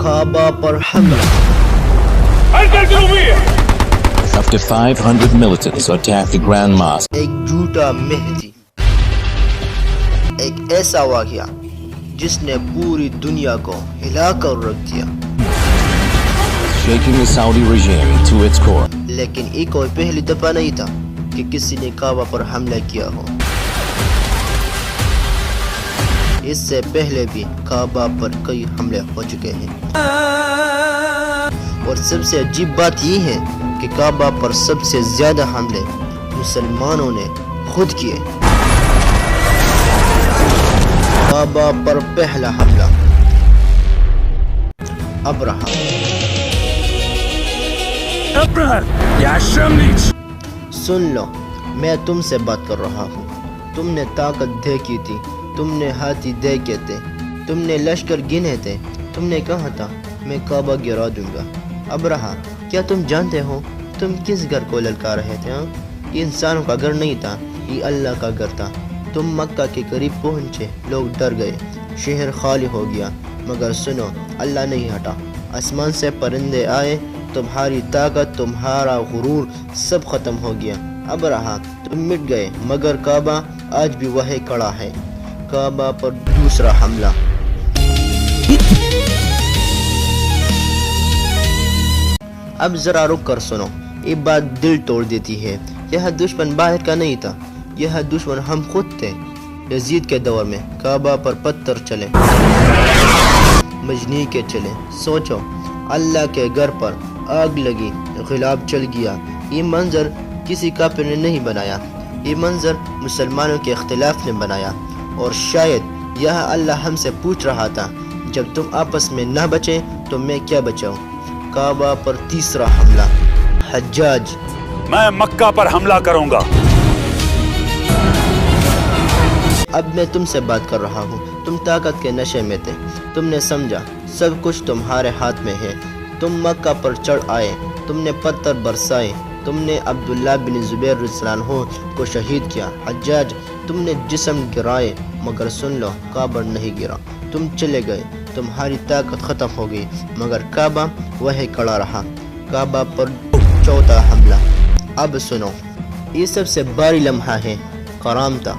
کعبہ پر حملہ. Up to 500 militants attacked the Grand Mosque. ایک جھوٹا مہدی، ایک ایسا واقعہ جس نے پوری دنیا کو ہلا کر رکھ دیا. Shaking the Saudi regime to its core. لیکن یہ کوئی پہلی دفعہ نہیں تھا کہ کسی نے کعبہ پر حملہ کیا ہو. اس سے پہلے بھی کعبہ پر کئی حملے ہو چکے ہیں، اور سب سے عجیب بات یہ ہے کہ کعبہ پر سب سے زیادہ حملے مسلمانوں نے خود کیے. کعبہ پر پہلا حملہ ابرہہ. سن لو، میں تم سے بات کر رہا ہوں. تم نے طاقت دیکھی تھی، تم نے ہاتھی دیکھے تھے، تم نے لشکر گنے تھے، تم نے کہا تھا میں کعبہ گرا دوں گا. ابرہہ، کیا تم جانتے ہو تم کس گھر کو للکا رہے تھے؟ یہ انسانوں کا گھر نہیں تھا، یہ اللہ کا گھر تھا. تم مکہ کے قریب پہنچے، لوگ ڈر گئے، شہر خالی ہو گیا. مگر سنو، اللہ نہیں ہٹا. آسمان سے پرندے آئے، تمہاری طاقت، تمہارا غرور سب ختم ہو گیا. ابرہہ، تم مٹ گئے، مگر کعبہ آج بھی وہی کھڑا ہے. کعبہ پر دوسرا حملہ. اب ذرا رک کر سنو، یہ بات دل توڑ دیتی ہے. یہ دشمن باہر کا نہیں تھا، یہ دشمن ہم خود تھے. یزید کے دور میں کعبہ پر پتھر چلے، مجنی کے چلے. سوچو، اللہ کے گھر پر آگ لگی، غلاب چل گیا. یہ منظر کسی کافر نے نہیں بنایا، یہ منظر مسلمانوں کے اختلاف نے بنایا. اور شاید یہ اللہ ہم سے پوچھ رہا تھا، جب تم آپس میں نہ بچے تو میں کیا بچاؤں. کعبہ پر تیسرا حملہ. حجاج، میں مکہ پر حملہ کروں گا. اب میں تم سے بات کر رہا ہوں. تم طاقت کے نشے میں تھے، تم نے سمجھا سب کچھ تمہارے ہاتھ میں ہے. تم مکہ پر چڑھ آئے، تم نے پتھر برسائے، تم نے عبداللہ بن زبیر رضی اللہ عنہ کو شہید کیا. حجاج، تم نے جسم گرائے، مگر سن لو، کعبہ نہیں گرا. تم چلے گئے، تمہاری طاقت ختم ہو گئی، مگر کعبہ وہی کھڑا رہا. کعبہ پر چوتھا حملہ. اب سنو، یہ سب سے باری لمحہ ہے، کرامتا.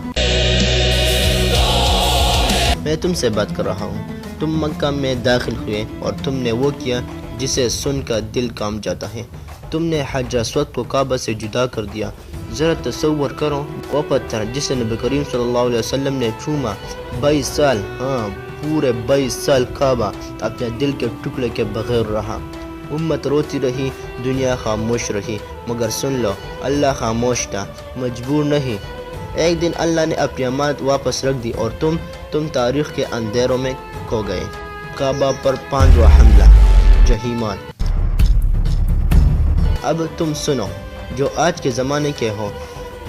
میں تم سے بات کر رہا ہوں. تم مکہ میں داخل ہوئے اور تم نے وہ کیا جسے سن کر دل کام جاتا ہے. تم نے حجر اسود کو کعبہ سے جدا کر دیا. ذرا تصور کرو، وہ پتھر جسے نبی کریم صلی اللہ علیہ وسلم نے چوما، 22 سال، ہاں پورے 22 سال کعبہ اپنے دل کے ٹکڑے کے بغیر رہا. امت روتی رہی، دنیا خاموش رہی. مگر سن لو، اللہ خاموش تھا، مجبور نہیں. ایک دن اللہ نے اپنی امانت واپس رکھ دی اور تم تاریخ کے اندھیروں میں کھو گئے. کعبہ پر پانچواں حملہ. جہیمان. اب تم سنو، جو آج کے زمانے کے ہو،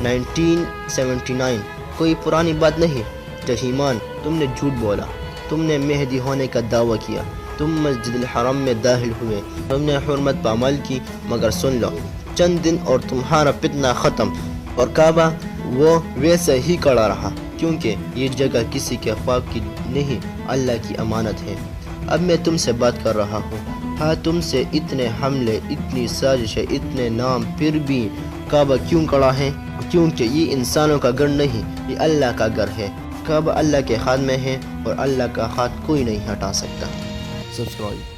1979 کوئی پرانی بات نہیں. جہیمان، تم نے جھوٹ بولا، تم نے مہدی ہونے کا دعویٰ کیا، تم مسجد الحرام میں داخل ہوئے، تم نے حرمت پر عمل کی. مگر سن لو، چند دن اور تمہارا فتنہ ختم، اور کعبہ وہ ویسے ہی کھڑا رہا، کیونکہ یہ جگہ کسی کے خواب کی نہیں، اللہ کی امانت ہے. اب میں تم سے بات کر رہا ہوں. ہاں، تم سے اتنے حملے، اتنی سازشیں، اتنے نام، پھر بھی کعبہ کیوں کھڑا ہے؟ کیونکہ یہ انسانوں کا گھر نہیں، یہ اللہ کا گھر ہے. کعبہ اللہ کے ہاتھ میں ہے اور اللہ کا ہاتھ کوئی نہیں ہٹا سکتا. سبسکرائب.